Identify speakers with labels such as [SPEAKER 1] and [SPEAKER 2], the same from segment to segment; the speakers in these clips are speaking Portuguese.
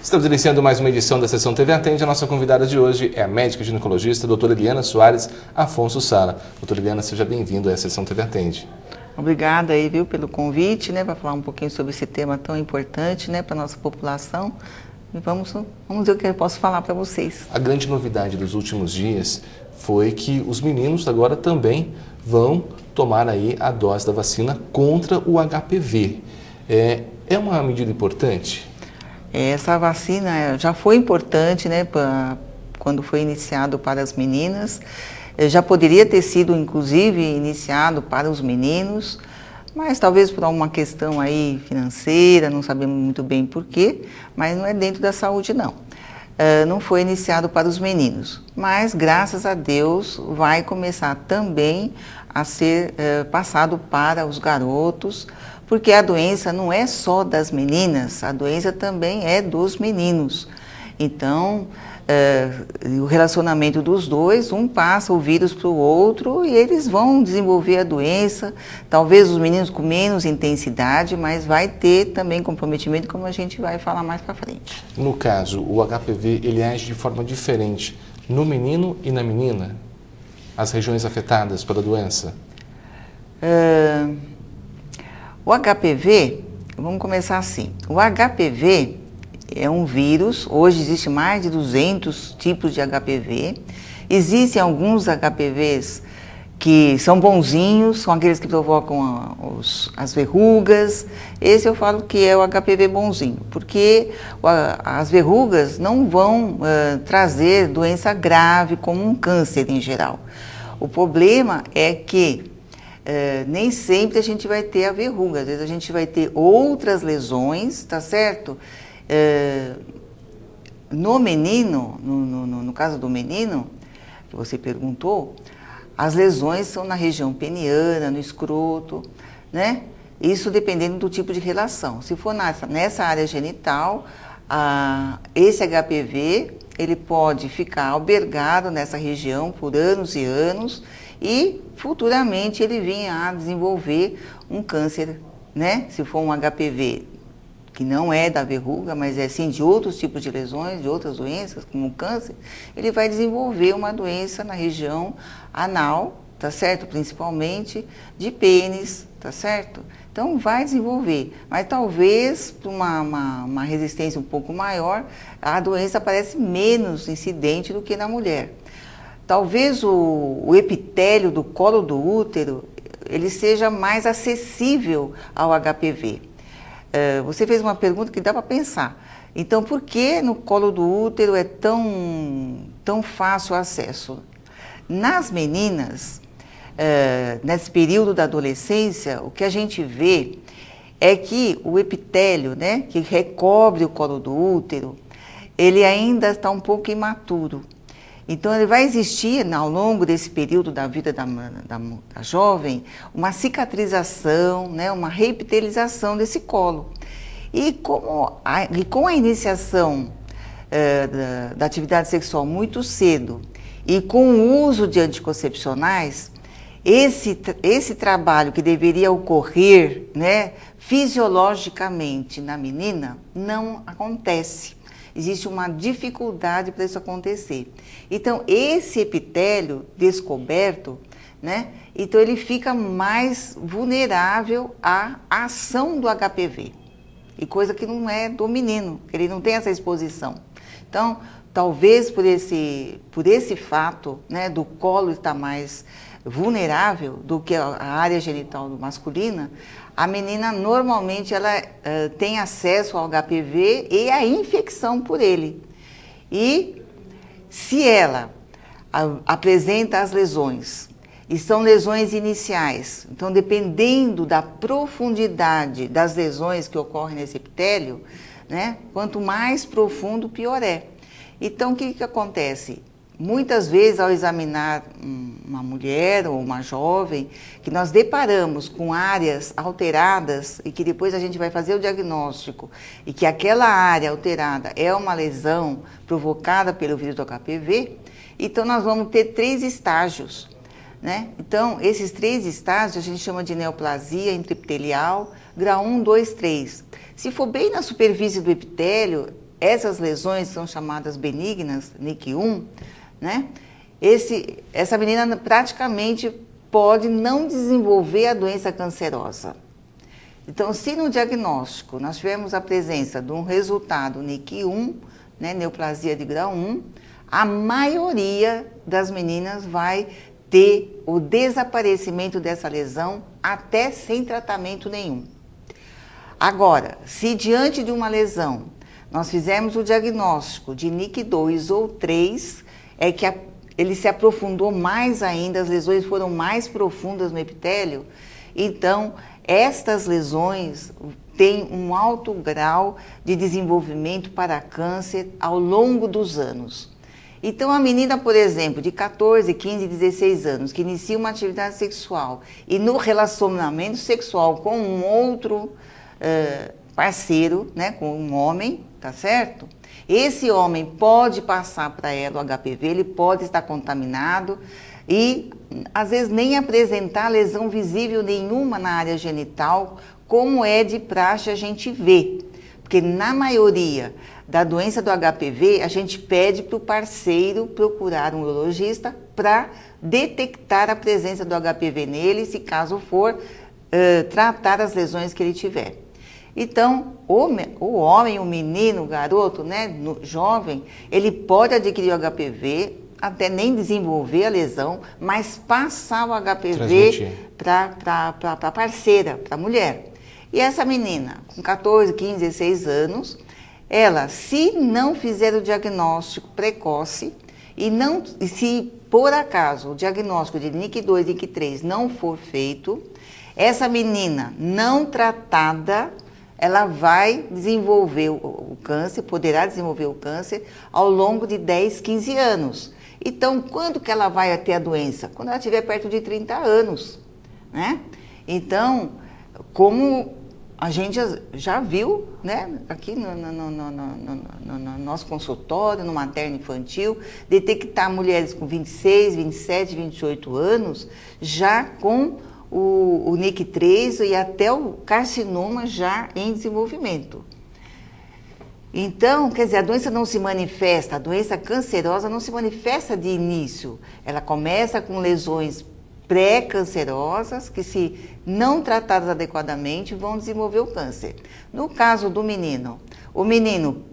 [SPEAKER 1] Estamos iniciando mais uma edição da Sessão TV Atende. A nossa convidada de hoje é a médica ginecologista, doutora Eliana Soares Afonso Sala. Doutora Eliana, seja bem-vinda à Sessão TV Atende.
[SPEAKER 2] Obrigada aí, viu, pelo convite, né, para falar um pouquinho sobre esse tema tão importante, né, para a nossa população. E vamos ver o que eu posso falar para vocês.
[SPEAKER 1] A grande novidade dos últimos dias foi que os meninos agora também vão tomar aí a dose da vacina contra o HPV. É uma medida importante?
[SPEAKER 2] Essa vacina já foi importante, né, quando foi iniciado para as meninas. Já poderia ter sido, inclusive, iniciado para os meninos, mas talvez por alguma questão aí financeira, não sabemos muito bem por quê, mas não é dentro da saúde, não. Não foi iniciado para os meninos, mas, graças a Deus, vai começar também a ser passado para os garotos, porque a doença não é só das meninas, a doença também é dos meninos. Então, o relacionamento dos dois, um passa o vírus para o outro e eles vão desenvolver a doença, talvez os meninos com menos intensidade, mas vai ter também comprometimento, como a gente vai falar mais para frente.
[SPEAKER 1] No caso, o HPV, ele age de forma diferente no menino e na menina? As regiões afetadas pela doença?
[SPEAKER 2] O HPV, vamos começar assim, o HPV é um vírus, hoje existe mais de 200 tipos de HPV, existem alguns HPVs que são bonzinhos, são aqueles que provocam as verrugas, esse eu falo que é o HPV bonzinho, porque as verrugas não vão trazer doença grave como um câncer em geral. O problema é que nem sempre a gente vai ter a verruga, às vezes a gente vai ter outras lesões, tá certo? No menino, no caso do menino, que você perguntou, as lesões são na região peniana, no escroto, né? Isso dependendo do tipo de relação. Se for nessa área genital, esse HPV, ele pode ficar albergado nessa região por anos e anos, e futuramente ele vinha a desenvolver um câncer, né? Se for um HPV que não é da verruga, mas é sim de outros tipos de lesões, de outras doenças, como o câncer, ele vai desenvolver uma doença na região anal, tá certo? Principalmente de pênis, tá certo? Então vai desenvolver, mas talvez por uma resistência um pouco maior, a doença parece menos incidente do que na mulher. Talvez o epitélio do colo do útero, ele seja mais acessível ao HPV. Você fez uma pergunta que dá para pensar. Então, por que no colo do útero é tão fácil o acesso? Nas meninas, nesse período da adolescência, o que a gente vê é que o epitélio, né, que recobre o colo do útero, ele ainda está um pouco imaturo. Então, ele vai existir, ao longo desse período da vida da jovem, uma cicatrização, né, uma reepitelização desse colo. E com a iniciação da atividade sexual muito cedo e com o uso de anticoncepcionais, esse trabalho que deveria ocorrer, né, fisiologicamente na menina, não acontece. Existe uma dificuldade para isso acontecer. Então, esse epitélio descoberto, né, então ele fica mais vulnerável à ação do HPV. E coisa que não é do menino, ele não tem essa exposição. Então, talvez por esse fato, né, do colo estar mais vulnerável do que a área genital masculina, a menina normalmente ela tem acesso ao HPV e à infecção por ele. E se ela apresenta as lesões, e são lesões iniciais, então dependendo da profundidade das lesões que ocorrem nesse epitélio, né, quanto mais profundo, pior é. Então, o que acontece? Muitas vezes, ao examinar uma mulher ou uma jovem, que nós deparamos com áreas alteradas e que depois a gente vai fazer o diagnóstico e que aquela área alterada é uma lesão provocada pelo vírus do HPV, então nós vamos ter 3 estágios. né? Então, esses 3 estágios a gente chama de neoplasia intraepitelial, grau 1, 2, 3. Se for bem na superfície do epitélio, essas lesões são chamadas benignas, NIC1, né? Essa menina praticamente pode não desenvolver a doença cancerosa. Então, se no diagnóstico nós tivermos a presença de um resultado NIC1, né, neoplasia de grau 1, a maioria das meninas vai ter o desaparecimento dessa lesão até sem tratamento nenhum. Agora, se diante de uma lesão nós fizermos o diagnóstico de NIC2 ou 3, é que ele se aprofundou mais ainda, as lesões foram mais profundas no epitélio, então estas lesões têm um alto grau de desenvolvimento para câncer ao longo dos anos. Então, a menina, por exemplo, de 14, 15, 16 anos, que inicia uma atividade sexual e no relacionamento sexual com um outro parceiro, né, com um homem, tá certo? Esse homem pode passar para ela o HPV, ele pode estar contaminado e, às vezes, nem apresentar lesão visível nenhuma na área genital, como é de praxe a gente vê. Porque, na maioria da doença do HPV, a gente pede para o parceiro procurar um urologista para detectar a presença do HPV nele, se caso for tratar as lesões que ele tiver. Então, o homem, o menino, o garoto, né, jovem, ele pode adquirir o HPV, até nem desenvolver a lesão, mas passar o HPV para a parceira, para a mulher. E essa menina, com 14, 15, 16 anos, ela, se não fizer o diagnóstico precoce e se por acaso o diagnóstico de NIC2 e NIC3 não for feito, essa menina não tratada, ela vai desenvolver o câncer, poderá desenvolver o câncer ao longo de 10, 15 anos. Então, quando que ela vai ter a doença? Quando ela estiver perto de 30 anos, né? Então, como a gente já viu, né, aqui no nosso consultório, no materno infantil, detectar mulheres com 26, 27, 28 anos, já com o NIC3 e até o carcinoma já em desenvolvimento. Então, quer dizer, a doença não se manifesta, a doença cancerosa não se manifesta de início. Ela começa com lesões pré-cancerosas que, se não tratadas adequadamente, vão desenvolver o câncer. No caso do menino, o menino,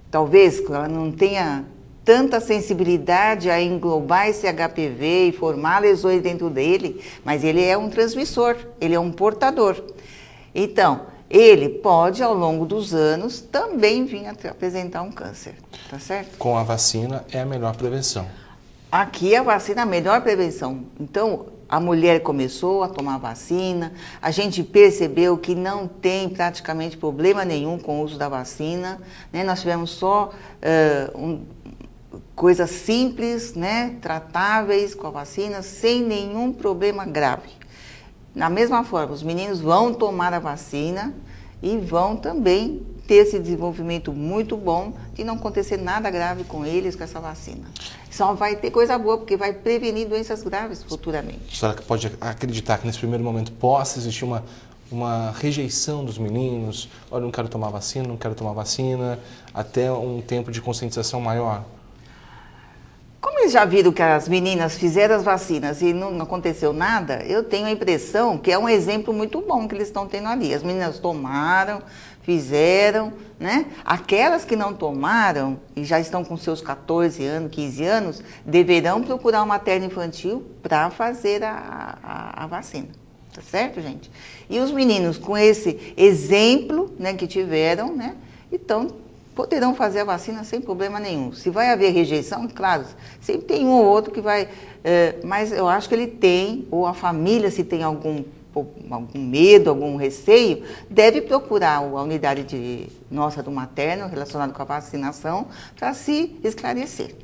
[SPEAKER 2] talvez ela não tenha tanta sensibilidade a englobar esse HPV e formar lesões dentro dele, mas ele é um transmissor, ele é um portador. Então, ele pode, ao longo dos anos, também vir a apresentar um câncer, tá certo?
[SPEAKER 1] Com a vacina é a melhor prevenção.
[SPEAKER 2] Aqui a vacina é a melhor prevenção. Então, a mulher começou a tomar vacina, a gente percebeu que não tem praticamente problema nenhum com o uso da vacina, né? Nós tivemos só coisas simples, né, tratáveis com a vacina, sem nenhum problema grave. Da mesma forma, os meninos vão tomar a vacina e vão também ter esse desenvolvimento muito bom de não acontecer nada grave com eles com essa vacina. Só vai ter coisa boa, porque vai prevenir doenças graves futuramente.
[SPEAKER 1] A senhora pode acreditar que nesse primeiro momento possa existir uma rejeição dos meninos? Olha, não quero tomar vacina, não quero tomar vacina, até um tempo de conscientização maior?
[SPEAKER 2] Como eles já viram que as meninas fizeram as vacinas e não aconteceu nada, eu tenho a impressão que é um exemplo muito bom que eles estão tendo ali. As meninas tomaram, fizeram, né? Aquelas que não tomaram e já estão com seus 14 anos, 15 anos, deverão procurar um materno infantil para fazer a vacina. Tá certo, gente? E os meninos, com esse exemplo, né, que tiveram, né, então poderão fazer a vacina sem problema nenhum. Se vai haver rejeição, claro, sempre tem um ou outro que vai, mas eu acho que ele tem, ou a família, se tem algum medo, algum receio, deve procurar a unidade nossa do materno, relacionado com a vacinação, para se esclarecer.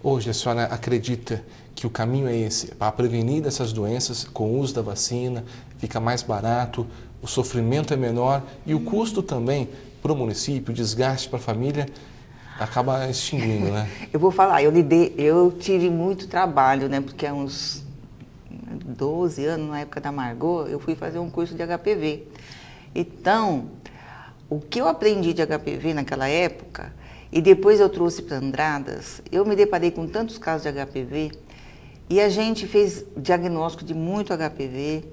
[SPEAKER 1] Hoje, a senhora acredita que o caminho é esse, para prevenir dessas doenças, com o uso da vacina, fica mais barato, o sofrimento é menor e o custo também para o município, o desgaste para a família, acaba extinguindo, né?
[SPEAKER 2] Eu vou falar, eu tive muito trabalho, né? Porque há uns 12 anos, na época da Margot, eu fui fazer um curso de HPV. Então, o que eu aprendi de HPV naquela época, e depois eu trouxe para Andradas, eu me deparei com tantos casos de HPV, e a gente fez diagnóstico de muito HPV,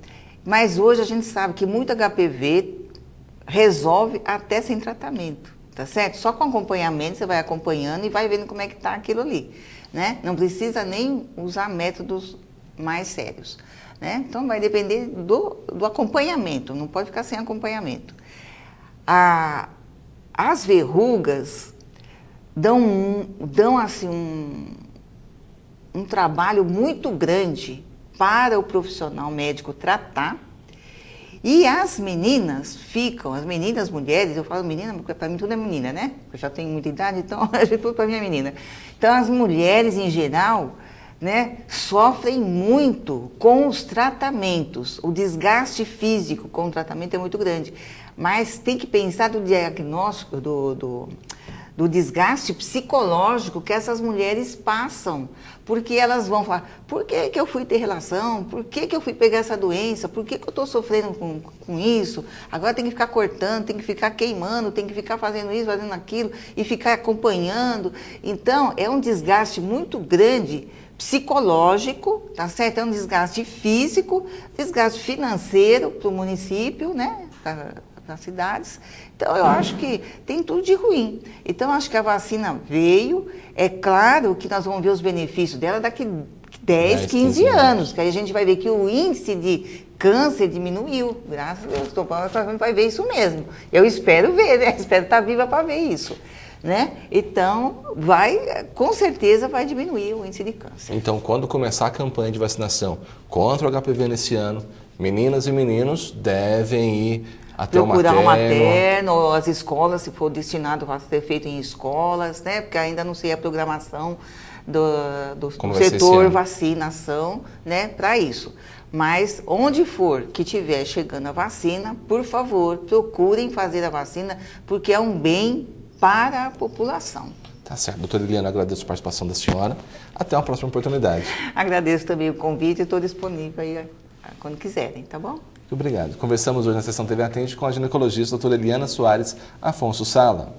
[SPEAKER 2] mas hoje a gente sabe que muito HPV resolve até sem tratamento, tá certo? Só com acompanhamento, você vai acompanhando e vai vendo como é que está aquilo ali, né? Não precisa nem usar métodos mais sérios, né? Então vai depender do acompanhamento, não pode ficar sem acompanhamento. As verrugas dão assim um trabalho muito grande para o profissional médico tratar, e as meninas mulheres, eu falo menina, porque para mim tudo é menina, né? Eu já tenho muita idade, então tudo para mim é menina. Então as mulheres em geral, né, sofrem muito com os tratamentos, o desgaste físico com o tratamento é muito grande, mas tem que pensar do diagnóstico, do desgaste psicológico que essas mulheres passam, porque elas vão falar, por que eu fui ter relação, por que eu fui pegar essa doença, por que eu estou sofrendo com isso, agora tem que ficar cortando, tem que ficar queimando, tem que ficar fazendo isso, fazendo aquilo, e ficar acompanhando. Então, é um desgaste muito grande psicológico, tá certo? É um desgaste físico, desgaste financeiro para o município, né? Nas cidades. Então, eu acho que tem tudo de ruim. Então, acho que a vacina veio. É claro que nós vamos ver os benefícios dela daqui 10, 15 anos, que aí a gente vai ver que o índice de câncer diminuiu. Graças a Deus, a gente vai ver isso mesmo. Eu espero ver, né? Espero estar viva para ver isso. Né? Então, com certeza vai diminuir o índice de câncer.
[SPEAKER 1] Então, quando começar a campanha de vacinação contra o HPV nesse ano, meninas e meninos devem ir até
[SPEAKER 2] procurar o materno, ou as escolas, se for destinado a ser feito em escolas, né? Porque ainda não sei a programação do setor vacinação, né? Para isso. Mas onde for que tiver chegando a vacina, por favor, procurem fazer a vacina, porque é um bem para a população.
[SPEAKER 1] Tá certo. Doutora Eliana, agradeço a participação da senhora. Até uma próxima oportunidade.
[SPEAKER 2] Agradeço também o convite e estou disponível aí quando quiserem, tá bom?
[SPEAKER 1] Muito obrigado. Conversamos hoje na Sessão TV Atende com a ginecologista doutora Eliana Soares Afonso Sala.